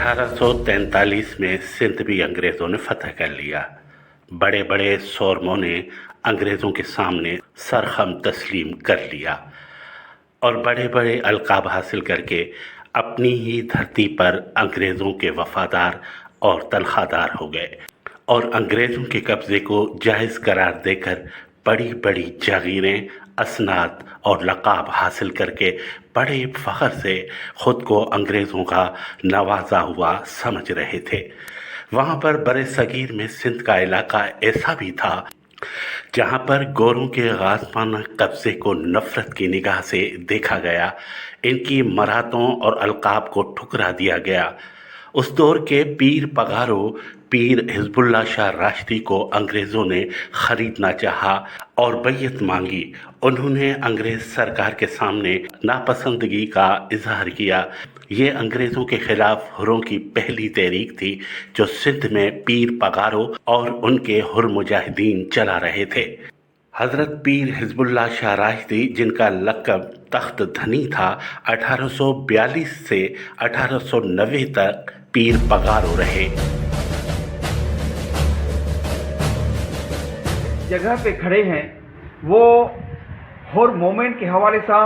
1843 में सिंध भी अंग्रेज़ों ने फतह कर लिया। बड़े बड़े शोरमों ने अंग्रेज़ों के सामने सरखम तस्लीम कर लिया और बड़े बड़े अलकाब हासिल करके अपनी ही धरती पर अंग्रेज़ों के वफादार और तनख्वाहदार हो गए और अंग्रेज़ों के कब्ज़े को जायज़ करार देकर बड़ी बड़ी जागीरें, असनाद और लक़ाब हासिल करके बड़े फ़ख्र से ख़ुद को अंग्रेज़ों का नवाजा हुआ समझ रहे थे। वहाँ पर बरे सगीर में सिंध का इलाका ऐसा भी था जहाँ पर गोरों के गाज़बाना कब्ज़े को नफ़रत की निगाह से देखा गया, इनकी मरातों और अलक़ाब को ठुकरा दिया गया। उस दौर के पीर पगारो पीर हिज़्बुल्लाह शाह राशिदी को अंग्रेज़ों ने ख़रीदना चाहा और बैयत मांगी। उन्होंने अंग्रेज़ सरकार के सामने नापसंदगी का इजहार किया। ये अंग्रेज़ों के ख़िलाफ़ हुर्रों की पहली तहरीक थी जो सिंध में पीर पगारो और उनके हुर्र मुजाहिदीन चला रहे थे। हज़रत पीर हिज़्बुल्लाह शाह राशिदी, जिनका लक़ब तख्त धनी था, 1842 से 1890 तक पीर पगारो रहे। जगह पे खड़े हैं वो हुर्र मोमेंट के हवाले से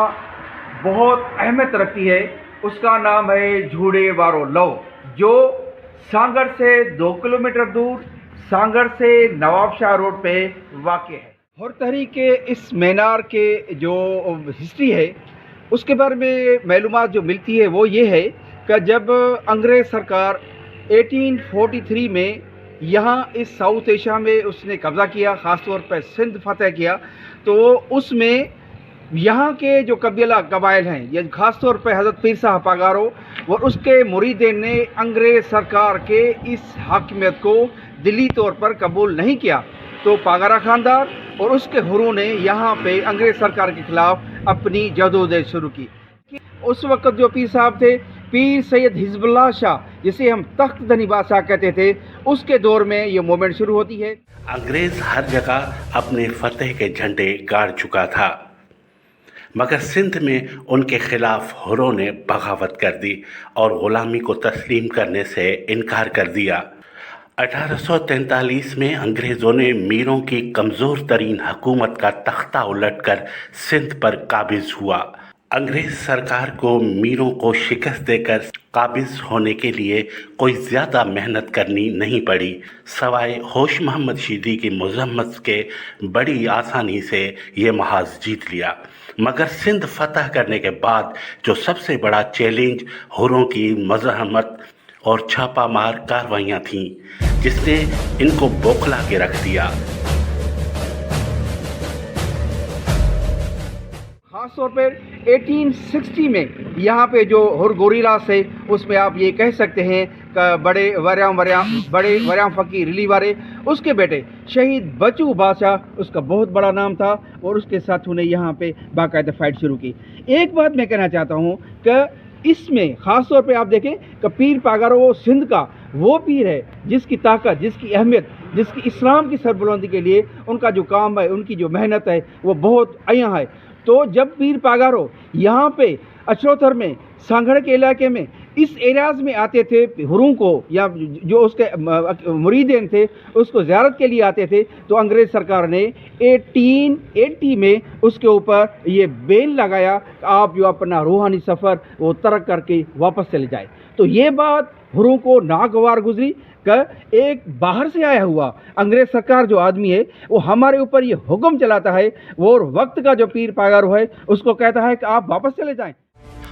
बहुत अहमियत रखती है। उसका नाम है झूड़े वारो लव, जो सांगड़ से 2 किलोमीटर दूर सांगड़ से नवाबशाह रोड पे वाक़ है। हुर्र तहरीक के इस मीनार के जो हिस्ट्री है उसके बारे में मालूमात जो मिलती है वो ये है कि जब अंग्रेज़ सरकार 1843 में यहाँ इस साउथ एशिया में उसने कब्ज़ा किया, ख़ास तौर पर सिंध फतह किया, तो उसमें यहाँ के जो कबाइल हैं, ये ख़ास तौर पर हज़रत पीर साहब पगारो और उसके मुरीदीन ने अंग्रेज़ सरकार के इस हाकिमियत को दिली तौर पर कबूल नहीं किया। तो पागारा ख़ानदार और उसके हुर्रों ने यहाँ पे अंग्रेज़ सरकार के ख़िलाफ़ अपनी जदोजहद शुरू की। उस वक़्त जो पीर साहब थे, पीर सैयद हिज़्बुल्लाह शाह, जिसे हम तख्त धनी बादशाह कहते थे, उसके दौर में ये मूवमेंट शुरू होती है। अंग्रेज़ हर जगह अपने फतेह के झंडे गाड़ चुका था, मगर सिंध में उनके ख़िलाफ़ हुर्रों ने बगावत कर दी और ग़ुलामी को तस्लीम करने से इनकार कर दिया। 1843 में अंग्रेज़ों ने मीरों की कमज़ोर तरीन हुकूमत का तख्ता उलटकर सिंध पर काबिज़ हुआ। अंग्रेज़ सरकार को मीरों को शिकस्त देकर काबिज़ होने के लिए कोई ज़्यादा मेहनत करनी नहीं पड़ी, सवाए होश मोहम्मद शीदी की मज़म्मत के बड़ी आसानी से ये महाज़ जीत लिया। मगर सिंध फतह करने के बाद जो सबसे बड़ा चैलेंज हुर्रों की मज़ाहमत और छापामार कार्रवाइयाँ थीं, जिसने इनको बौखला के रख दिया। ख़ास तौर पर 1860 में यहाँ पे जो हुर्र गोरिल्लास है, उसमें आप ये कह सकते हैं कि बड़े वरियाम फ़कीर रिली वारे, उसके बेटे शहीद बचू बादशाह, उसका बहुत बड़ा नाम था और उसके साथ उन्हें यहाँ पे बाकायदा फ़ाइट शुरू की। एक बात मैं कहना चाहता हूँ कि इसमें ख़ास तौर पे आप देखें कि पीर पगारो सिंध का वो पीर है जिसकी ताकत, जिसकी अहमियत, जिसकी इस्लाम की सरबुलंदी के लिए उनका जो काम है, उनकी जो मेहनत है, वो बहुत अया है। तो जब पीर पगारो यहाँ पे अचरोथर में, सांगड़ के इलाके में, इस एरियाज़ में आते थे, हुर्रों को या जो उसके मुरीदीन थे उसको ज़ियारत के लिए आते थे, तो अंग्रेज़ सरकार ने 1880 में उसके ऊपर ये बैन लगाया कि आप जो अपना रूहानी सफ़र वो तर्क करके वापस चले जाए। तो ये बात हुर्रों को नागवार गुजरी कि एक बाहर से आया हुआ अंग्रेज़ सरकार जो आदमी है वो हमारे ऊपर ये हुक्म चलाता है, वो और वक्त का जो पीर पगारो है उसको कहता है कि आप वापस चले जाएं।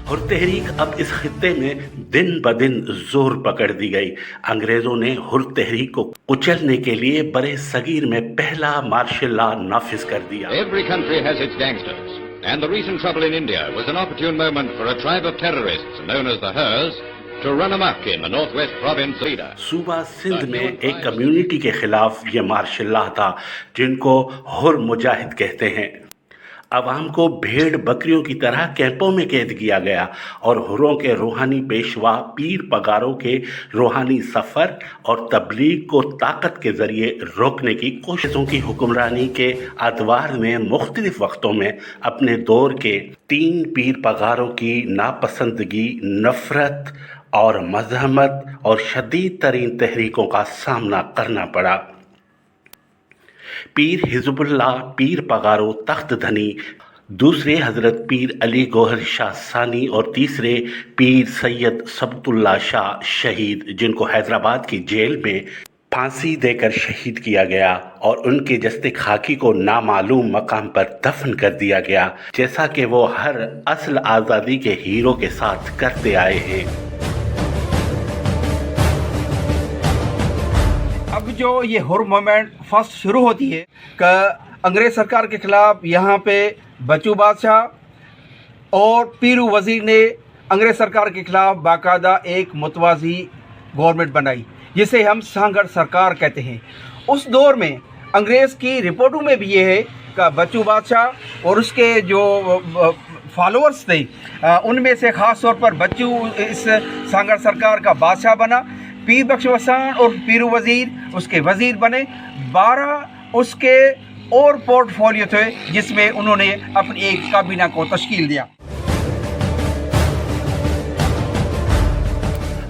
और तहरीक अब इस खित्ते में दिन ब दिन जोर पकड़ दी गई। अंग्रेज़ों ने हुर्र तहरीक को कुचलने के लिए बरे सगीर में पहला मार्शल लॉ नाफिज कर दिया। Every country has its gangsters, and the recent trouble in India was an opportune moment for a tribe of terrorists known as the Hurs to run amok in the northwest province of Ida. सूबा सिंध में एक community के खिलाफ ये martial law था जिनको हुर्र मुजाहिद कहते हैं। अवाम को भेड़ बकरियों की तरह कैंपों में कैद किया गया और हुर्रों के रूहानी पेशवा पीर पगारों के रूहानी सफ़र और तबलीग को ताकत के ज़रिए रोकने की कोशिशों की हुक्मरानी के अदवार में मुख्तलिफ वक्तों में अपने दौर के 3 पीर पगारों की नापसंदगी, नफ़रत और मज़हमत اور شدید ترین تحریکوں کا سامنا کرنا پڑا۔ پیر حزب اللہ، پیر پگارو تخت دھنی، دوسرے حضرت پیر علی گوہر شاہ ثانی اور تیسرے پیر سید ثبت اللہ شاہ شہید، جن کو حیدرآباد کی جیل میں پھانسی دے کر شہید کیا گیا اور ان کے جسد خاکی کو نامعلوم مقام پر دفن کر دیا گیا، جیسا کہ وہ ہر اصل آزادی کے ہیرو کے ساتھ کرتے آئے ہیں۔ اب جو یہ ہر موومنٹ فرسٹ شروع ہوتی ہے کہ انگریز سرکار کے خلاف یہاں پہ بچو بادشاہ اور پیرو وزیر نے انگریز سرکار کے خلاف باقاعدہ ایک متوازی گورنمنٹ بنائی جسے ہم سانگڑ سرکار کہتے ہیں۔ اس دور میں انگریز کی رپورٹوں میں بھی یہ ہے کہ بچو بادشاہ اور اس کے جو فالوورز تھے ان میں سے خاص طور پر بچو اس سانگڑ سرکار کا بادشاہ بنا، پیر بخش وسان اور پیرو وزیر اس کے وزیر بنے، 12 اس کے اور پورٹ فولیو تھے جس میں انہوں نے اپنی ایک کابینہ کو تشکیل دیا۔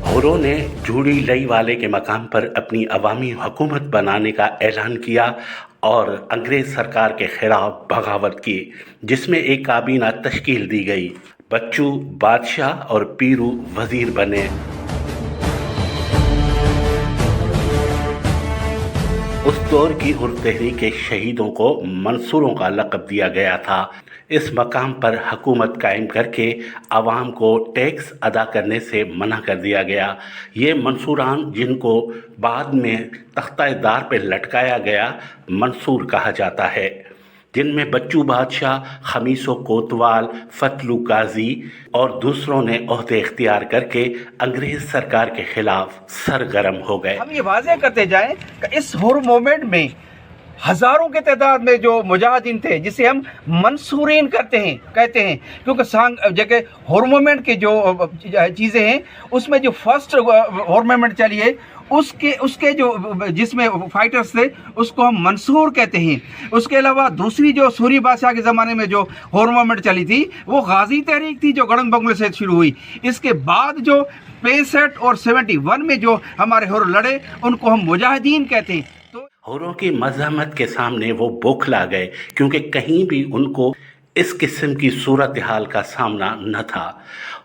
ہروں نے جھوڑی لئی والے کے مقام پر اپنی عوامی حکومت بنانے کا اعلان کیا اور انگریز سرکار کے خلاف بغاوت کی، جس میں ایک کابینہ تشکیل دی گئی۔ بچو بادشاہ اور پیرو وزیر بنے۔ اس دور کی ہر تحریک کے شہیدوں کو منصوروں کا لقب دیا گیا تھا۔ اس مقام پر حکومت قائم کر کے عوام کو ٹیکس ادا کرنے سے منع کر دیا گیا۔ یہ منصوران، جن کو بعد میں تختہ دار پہ لٹکایا گیا، منصور کہا جاتا ہے، جن میں بچو بادشاہ، خمیسو کوتوال، فتلو قاضی اور دوسروں نے عہدے اختیار کر کے انگریز سرکار کے خلاف سرگرم ہو گئے۔ ہم یہ واضح کرتے جائیں کہ اس ہر موومنٹ میں ہزاروں کے تعداد میں جو مجاہدین تھے، جسے ہم منصورین کہتے ہیں، کیونکہ جگہ ہر موومنٹ کے جو چیزیں ہیں اس میں جو فرسٹ ہر موومنٹ چلی ہے اس کے جو جس میں فائٹرز تھے اس کو ہم منصور کہتے ہیں۔ اس کے علاوہ دوسری جو سوری بادشاہ کے زمانے میں جو ہر موومنٹ چلی تھی وہ غازی تحریک تھی جو گڑنگ بنگلے سے شروع ہوئی۔ اس کے بعد جو 65 اور 71 میں جو ہمارے ہر لڑے ان کو ہم مجاہدین کہتے ہیں۔ ہروں کی مزاحمت کے سامنے وہ بوکھلا گئے، کیونکہ کہیں بھی ان کو اس قسم کی صورتحال کا سامنا نہ تھا۔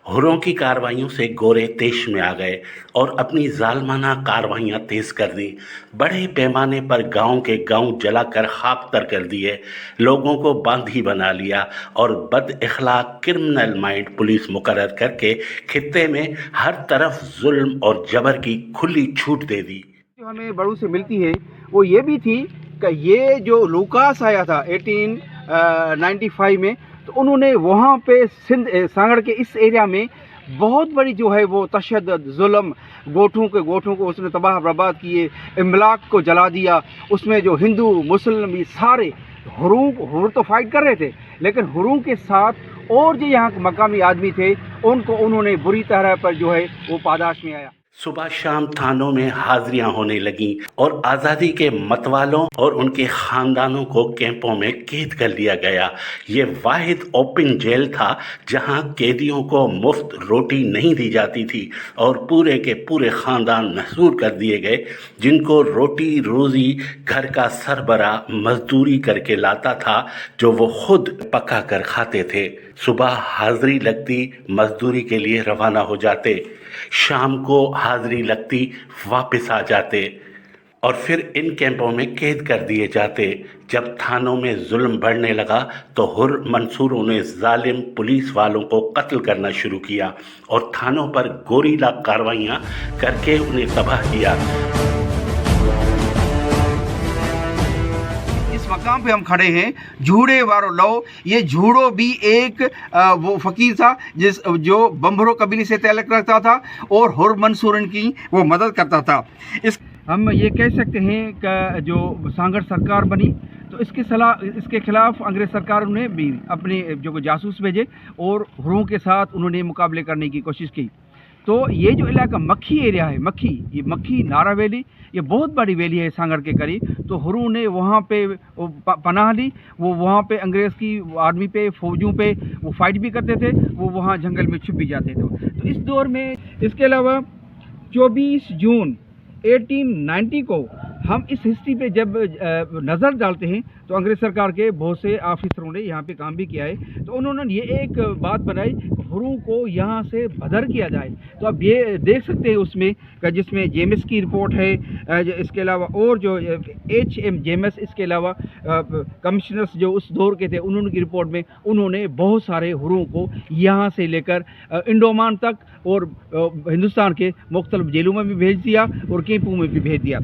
ہروں کی کارروائیوں سے گورے طیش میں آ گئے اور اپنی ظالمانہ کارروائیاں تیز کر دیں۔ بڑے پیمانے پر گاؤں کے گاؤں جلا کر خاک تر کر دیے، لوگوں کو باندھی بنا لیا اور بد اخلاق کرمنل مائنڈ پولیس مقرر کر کے خطے میں ہر طرف ظلم اور جبر کی کھلی چھوٹ دے دی۔ جو ہمیں بڑوں سے ملتی ہے وہ یہ بھی تھی کہ یہ جو لوکاس آیا تھا 1895 میں، تو انہوں نے وہاں پہ سانگڑ کے اس ایریا میں بہت بڑی جو ہے وہ تشدد، ظلم، گوٹھوں کو اس نے تباہ برباد کیے، املاک کو جلا دیا۔ اس میں جو ہندو مسلم یہ سارے ہرو تو فائٹ کر رہے تھے، لیکن ہرو کے ساتھ اور جو یہاں مقامی آدمی تھے ان کو انہوں نے بری طرح پر جو ہے وہ پاداش میں آیا۔ صبح شام تھانوں میں حاضریاں ہونے لگیں اور آزادی کے متوالوں اور ان کے خاندانوں کو کیمپوں میں قید کر لیا گیا۔ یہ واحد اوپن جیل تھا جہاں قیدیوں کو مفت روٹی نہیں دی جاتی تھی اور پورے کے پورے خاندان محصور کر دیے گئے، جن کو روٹی روزی گھر کا سربراہ مزدوری کر کے لاتا تھا جو وہ خود پکا کر کھاتے تھے۔ صبح حاضری لگتی، مزدوری کے لیے روانہ ہو جاتے، شام کو حاضری لگتی، واپس آ جاتے اور پھر ان کیمپوں میں قید کر دیے جاتے۔ جب تھانوں میں ظلم بڑھنے لگا تو ہر منصوروں نے ظالم پولیس والوں کو قتل کرنا شروع کیا اور تھانوں پر گوریلا کارروائیاں کر کے انہیں تباہ کیا۔ مقام پہ ہم کھڑے ہیں جھوڑے وارو لو، یہ جھوڑو بھی ایک وہ فقیر تھا جو بمبرو قبیلے سے تعلق رکھتا تھا اور ہر منصورن کی وہ مدد کرتا تھا۔ ہم یہ کہہ سکتے ہیں کہ جو سانگڑ سرکار بنی تو اس کے خلاف انگریز سرکار نے بھی اپنے جو جاسوس بھیجے اور ہروں کے ساتھ انہوں نے مقابلے کرنے کی کوشش کی۔ تو یہ جو علاقہ مکھی ایریا ہے، یہ مکھی نارا ویلی، یہ بہت بڑی ویلی ہے سانگڑ کے قریب، تو ہروں نے وہاں پہ پناہ لی۔ وہ وہاں پہ انگریز کی آرمی پہ، فوجوں پہ وہ فائٹ بھی کرتے تھے، وہ وہاں جنگل میں چھپ بھی جاتے تھے۔ تو اس دور میں اس کے علاوہ 24 जून 1890 को हम इस हिस्ट्री पे जब नज़र डालते हैं तो अंग्रेज सरकार के बहुत से ऑफिसरों ने यहाँ पे काम भी किया है, तो उन्होंने ये एक बात बनाई हुरों को यहाँ से बदर किया जाए। तो आप ये देख सकते हैं उसमें जिसमें जेम्स की रिपोर्ट है, इसके अलावा और जो HM जेम्स, इसके अलावा कमिश्नर्स जो उस दौर के थे उन्होंने की रिपोर्ट में उन्होंने बहुत सारे हुरों को यहाँ से लेकर इंडोमान तक और हिंदुस्तान के मुख्तलिफ जेलों में भी भेज दिया और कैंपों में भी भेज दिया।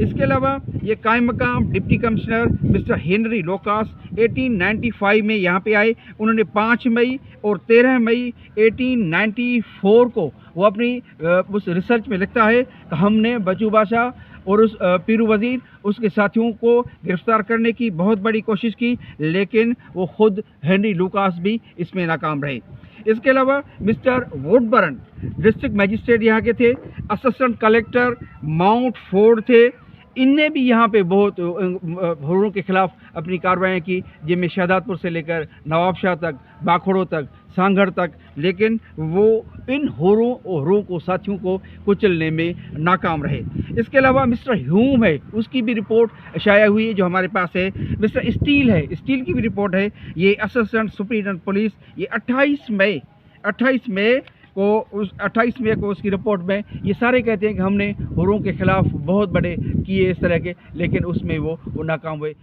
इसके अलावा ये कायम मकाम deputy commissioner mister Henry Lucas 1895 में यहाँ पे आए। उन्होंने 5 मई और 13 मई 1894 को वो अपनी उस रिसर्च में लिखता है कि हमने बचू बादशाह और उस पीरू वज़ीर उसके साथियों को गिरफ्तार करने की बहुत बड़ी कोशिश की, लेकिन वो खुद हेनरी लूकास भी इसमें नाकाम रहे। इसके अलावा मिस्टर वुडबर्न डिस्ट्रिक्ट मजिस्ट्रेट यहाँ के थे, असिस्टेंट कलेक्टर माउंट फोर्ड थे, इनने भी यहाँ पे बहुत हुरों के खिलाफ अपनी कार्रवाई की, जिनमें शहदादपुर से लेकर नवाबशाह तक, बाखड़ों तक, सांगढ़ तक, लेकिन वो इन हुरों को साथियों को कुचलने में नाकाम रहे। इसके अलावा मिस्टर ह्यूम है, उसकी भी रिपोर्ट शाया हुई है जो हमारे पास है। मिस्टर स्टील है, स्टील की भी रिपोर्ट है, ये असिस्टेंट सुप्रीडेंट पुलिस, ये 28 मई को उसकी रिपोर्ट में ये सारे कहते हैं कि हमने हुरों के खिलाफ बहुत बड़े किए इस तरह के, लेकिन उसमें वो नाकाम हुए।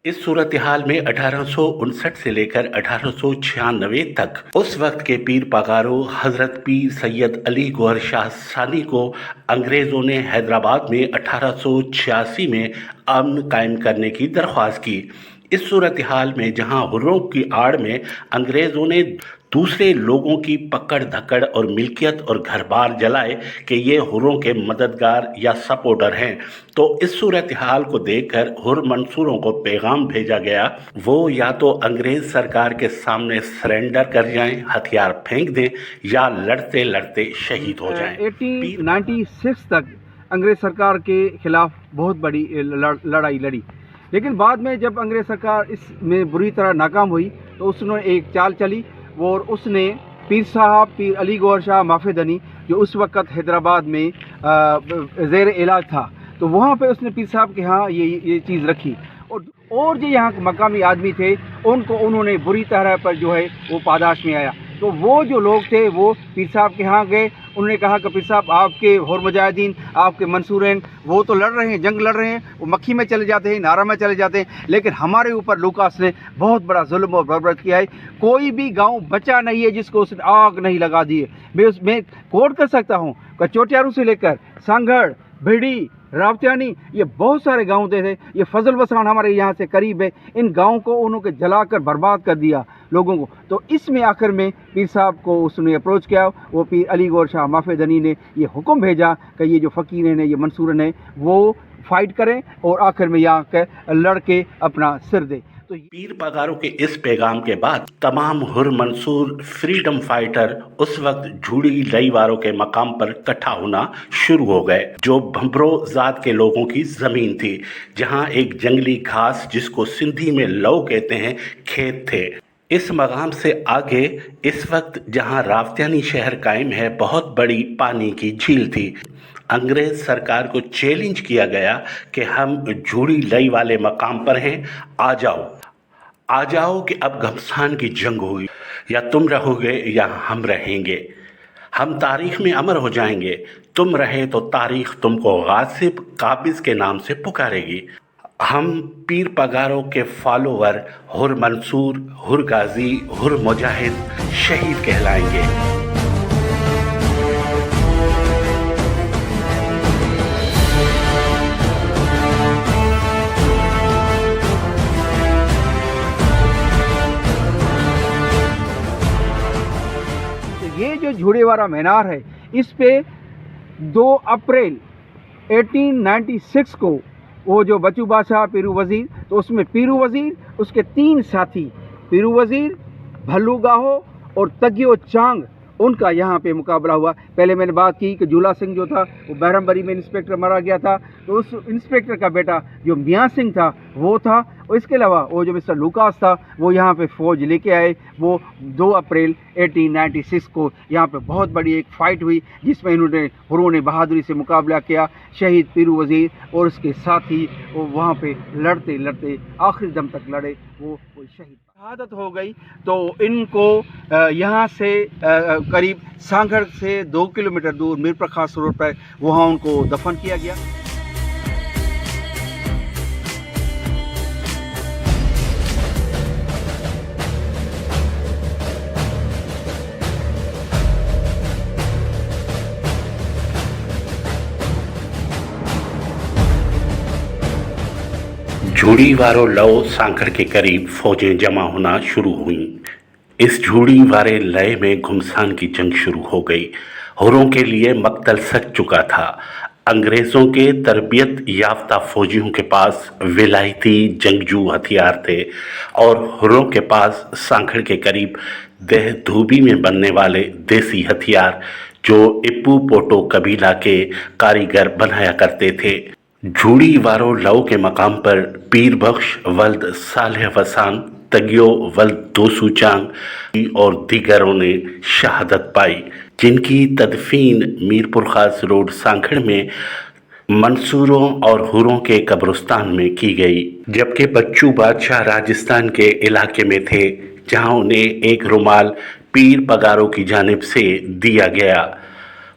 इस सूरत हाल में 1859 से लेकर 1896 तक उस वक्त के पीर पगारो हजरत पीर सैयद अली गौहर शाह सानी को अंग्रेज़ों ने हैदराबाद में 1886 में अमन कायम करने की दरख्वास्त की। इस सूरत हाल में जहां हुर्रों की आड़ में अंग्रेज़ों ने दूसरे लोगों की पकड़ धकड़ और मिल्कियत और घर बार जलाए कि ये हुर्रों के मददगार या सपोर्टर हैं, तो इस सूरत हाल को देखकर हुर्र मंसूरों को पैगाम भेजा गया, वो या तो अंग्रेज़ सरकार के सामने सरेंडर कर जाएं, हथियार फेंक दें, या लड़ते लड़ते शहीद हो जाएं। 1896 तक अंग्रेज़ सरकार के खिलाफ बहुत बड़ी लड़ाई लड़ी, लेकिन बाद में जब अंग्रेज़ सरकार इसमें बुरी तरह नाकाम हुई तो उसने एक चाल चली और उसने पीर अली गौहर शाह माफेदनी जो उस वक़्त हैदराबाद में ज़ेर इलाज था, तो वहाँ पे उसने पीर साहब के यहाँ ये चीज़ रखी, और जो यहाँ के मकामी आदमी थे उन्होंने बुरी तरह पर जो है वो पादाश में आया। तो वो जो लोग थे वो पीर साहब के यहाँ गए, उन्होंने कहा कि पीर साहब आपके हुर्र मुजाहिदीन, आपके मंसूरैन वो तो लड़ रहे हैं, जंग लड़ रहे हैं, वो मक्खी में चले जाते हैं, नारा में चले जाते हैं, लेकिन हमारे ऊपर लूकास ने बहुत बड़ा जुल्म और बर्बरत किया है। कोई भी गांव बचा नहीं है जिसको उसने आग नहीं लगा दी है। मैं उसमें कोट कर सकता हूँ कि चोटियारू से लेकर सांगढ़, भिड़ी, रावतियानी, ये बहुत सारे गांव थे। ये फजल वसान हमारे यहाँ से करीब है, इन गाँव को उन्होंने जलाकर बर्बाद कर दिया लोगों को। तो इसमें आखिर में पीर साहब को उसने अप्रोच किया, वो पीर अली गौहर शाह माफेदनी ने ये हुक्म भेजा कि ये जो फ़कीर हैं, ये मंसूरन हैं, वो फाइट करें और आखिर में यहाँ के लड़के अपना सिर दे। तो पीर पगारों के इस पैगाम के बाद तमाम हुर्र मंसूर फ्रीडम फाइटर उस वक्त झूड़ी लईवारों के मकाम पर इकट्ठा होना शुरू हो गए, जो भंभरो जात के लोगों की ज़मीन थी, जहां एक जंगली घास जिसको सिंधी में लौ कहते हैं खेत थे। इस मकाम से आगे इस वक्त जहां रावतियानी शहर कायम है, बहुत बड़ी पानी की झील थी। अंग्रेज सरकार को चैलेंज किया गया कि हम झूड़ी लई वाले मकाम पर हैं, आ जाओ कि अब घमसान की जंग हुई, या तुम रहोगे या हम रहेंगे, हम तारीख में अमर हो जाएंगे, तुम रहे तो तारीख तुमको गासिब काबिज के नाम से पुकारेगी। हम पीर पगारों के फॉलोवर हुर्र मंसूर, हुर्र गाजी, हुर्र मुजाहिद, शहीद कहलाएंगे। ये जो झूड़ेवारा मीनार है, इस पे 2 अप्रैल 1896 को वो जो बचू बादशाह पीरू वज़ीर, तो उसमें पीरू वज़ीर, उसके 3 साथी पीरू वज़ीर, भल्लू गाहो और तगियो चांग, उनका यहाँ पे मुकाबला हुआ। पहले मैंने बात की कि झूला सिंह जो था वो बहरमबरी में इंस्पेक्टर मारा गया था, तो उस इंस्पेक्टर का बेटा जो मियाँ सिंह था वो था, اور اس کے علاوہ وہ جو مسٹر لوکاس تھا وہ یہاں پہ فوج لے کے آئے. وہ 2 اپریل 1896 کو یہاں پہ بہت بڑی ایک فائٹ ہوئی جس میں ہروں نے بہادری سے مقابلہ کیا. شہید پیرو وزیر اور اس کے ساتھی وہ وہاں پہ لڑتے لڑتے آخری دم تک لڑے, وہ شہید شہادت ہو گئی. تو ان کو یہاں سے قریب سانگھڑ سے 2 کلومیٹر دور میر پرکاش روڈ پر وہاں ان کو دفن کیا گیا. جھوڑی وارو لو سانکھڑ کے قریب فوجیں جمع ہونا شروع ہوئیں. اس جھوڑی وارے لئے میں گھمسان کی جنگ شروع ہو گئی. ہروں کے لیے مقتل سج چکا تھا. انگریزوں کے تربیت یافتہ فوجیوں کے پاس ولایتی جنگجو ہتھیار تھے اور ہروں کے پاس سانکھڑ کے قریب دہ دھوبی میں بننے والے دیسی ہتھیار جو اپو پوٹو قبیلہ کے کاریگر بنایا کرتے تھے. جھوڑی وارو لو کے مقام پر پیر بخش ولد صالح وسان، تگیو ولد دوسو چانگ اور دیگروں نے شہادت پائی، جن کی تدفین میر پرخاس روڈ سانکھڑ میں منصوروں اور ہروں کے قبرستان میں کی گئی. جبکہ بچو بادشاہ راجستھان کے علاقے میں تھے جہاں انہیں ایک رومال پیر پگاروں کی جانب سے دیا گیا.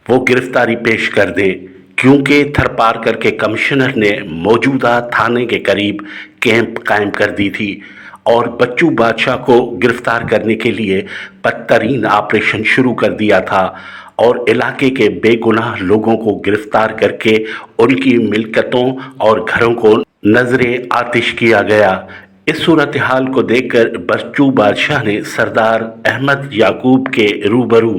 وہ گرفتاری پیش کر دیں کیونکہ تھرپارکر کے کمشنر نے موجودہ تھانے کے قریب کیمپ قائم کر دی تھی اور بچو بادشاہ کو گرفتار کرنے کے لیے بدترین آپریشن شروع کر دیا تھا اور علاقے کے بے گناہ لوگوں کو گرفتار کر کے ان کی ملکتوں اور گھروں کو نظر آتش کیا گیا. اس صورتحال کو دیکھ کر بچو بادشاہ نے سردار احمد یعقوب کے روبرو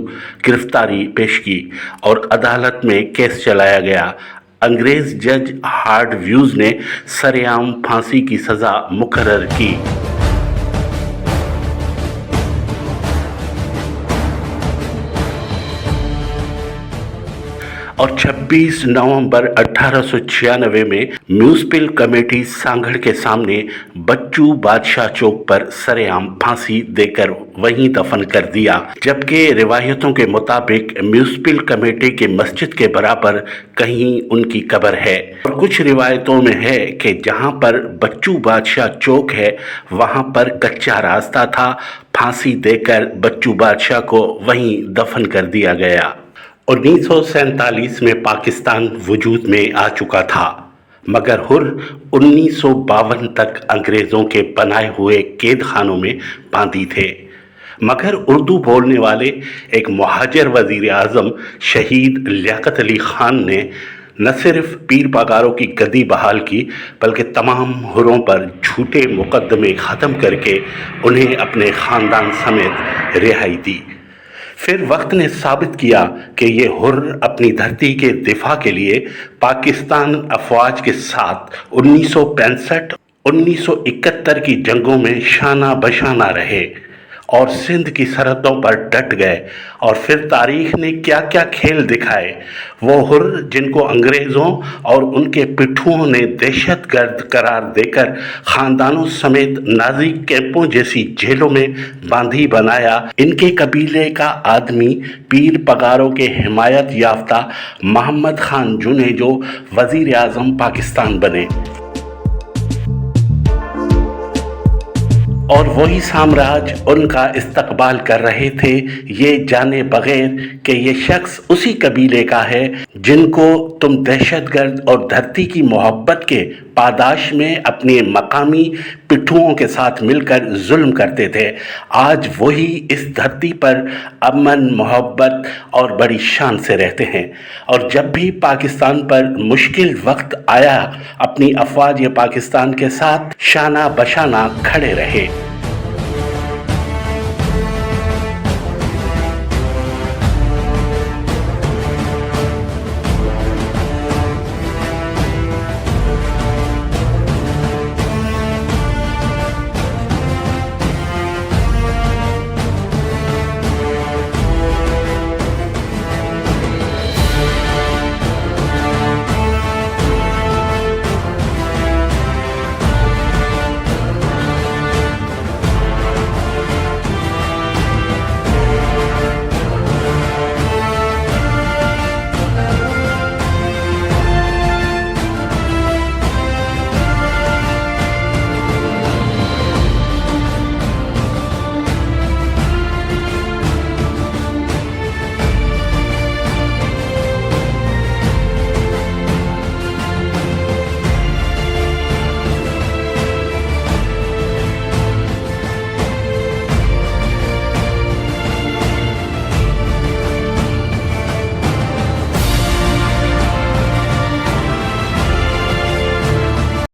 گرفتاری پیش کی اور عدالت میں کیس چلایا گیا. انگریز جج ہارڈ ویوز نے سرعام پھانسی کی سزا مقرر کی. اور 26 نومبر 1896 میں میونسپل کمیٹی سانگھڑ کے سامنے بچو بادشاہ چوک پر سرعام پھانسی دے کر وہیں دفن کر دیا. جبکہ روایتوں کے مطابق میونسپل کمیٹی کے مسجد کے برابر کہیں ان کی قبر ہے. اور کچھ روایتوں میں ہے کہ جہاں پر بچو بادشاہ چوک ہے وہاں پر کچا راستہ تھا. پھانسی دے کر بچو بادشاہ کو وہیں دفن کر دیا گیا. 1947 میں پاکستان وجود میں آ چکا تھا مگر ہر 1952 تک انگریزوں کے بنائے ہوئے قید خانوں میں باندھی تھے. مگر اردو بولنے والے ایک مہاجر وزیر اعظم شہید لیاقت علی خان نے نہ صرف پیر پگاروں کی گدی بحال کی بلکہ تمام ہروں پر جھوٹے مقدمے ختم کر کے انہیں اپنے خاندان سمیت رہائی دی. پھر وقت نے ثابت کیا کہ یہ ہر اپنی دھرتی کے دفاع کے لیے پاکستان افواج کے ساتھ 1965 1971 کی جنگوں میں شانہ بشانہ رہے اور سندھ کی سرحدوں پر ڈٹ گئے. اور پھر تاریخ نے کیا کیا کھیل دکھائے. وہ ہر جن کو انگریزوں اور ان کے پٹھوؤں نے دہشت گرد قرار دے کر خاندانوں سمیت نازی کیمپوں جیسی جیلوں میں باندھی بنایا، ان کے قبیلے کا آدمی پیر پگاروں کے حمایت یافتہ محمد خان جنیجو وزیر اعظم پاکستان بنے. اور وہی سامراج ان کا استقبال کر رہے تھے یہ جانے بغیر کہ یہ شخص اسی قبیلے کا ہے جن کو تم دہشت گرد اور دھرتی کی محبت کے پاداش میں اپنے مقامی پٹھوؤں کے ساتھ مل کر ظلم کرتے تھے. آج وہی اس دھرتی پر امن، محبت اور بڑی شان سے رہتے ہیں اور جب بھی پاکستان پر مشکل وقت آیا اپنی افواج پاکستان کے ساتھ شانہ بشانہ کھڑے رہے.